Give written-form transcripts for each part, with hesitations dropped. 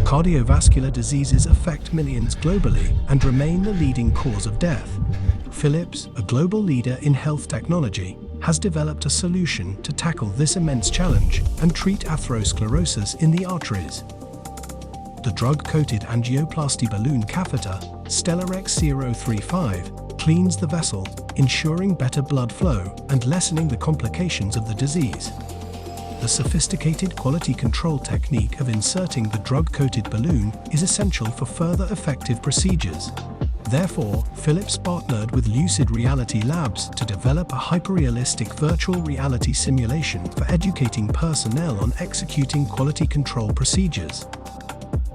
Cardiovascular diseases affect millions globally and remain the leading cause of death. Philips, a global leader in health technology, has developed a solution to tackle this immense challenge and treat atherosclerosis in the arteries. The drug-coated angioplasty balloon catheter, StellarX035, cleans the vessel, ensuring better blood flow and lessening the complications of the disease. The sophisticated quality control technique of inserting the drug-coated balloon is essential for further effective procedures. Therefore, Philips partnered with Lucid Reality Labs to develop a hyperrealistic virtual reality simulation for educating personnel on executing quality control procedures.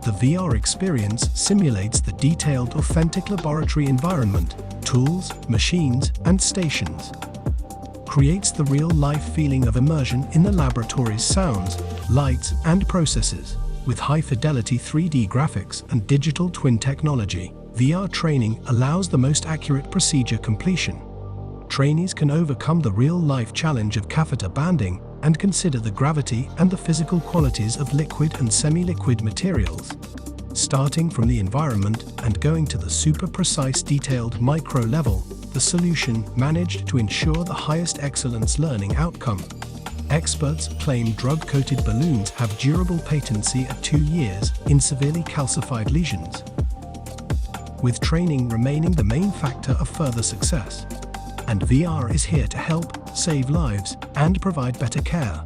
The VR experience simulates the detailed, authentic laboratory environment, tools, machines, and stations. Creates the real-life feeling of immersion in the laboratory's sounds, lights, and processes. With high-fidelity 3D graphics and digital twin technology, VR training allows the most accurate procedure completion. Trainees can overcome the real-life challenge of catheter banding and consider the gravity and the physical qualities of liquid and semi-liquid materials. Starting from the environment and going to the super-precise detailed micro level, the solution managed to ensure the highest excellence learning outcome. Experts claim drug-coated balloons have durable patency at 2 years in severely calcified lesions, with training remaining the main factor of further success. And VR is here to help, save lives, and provide better care.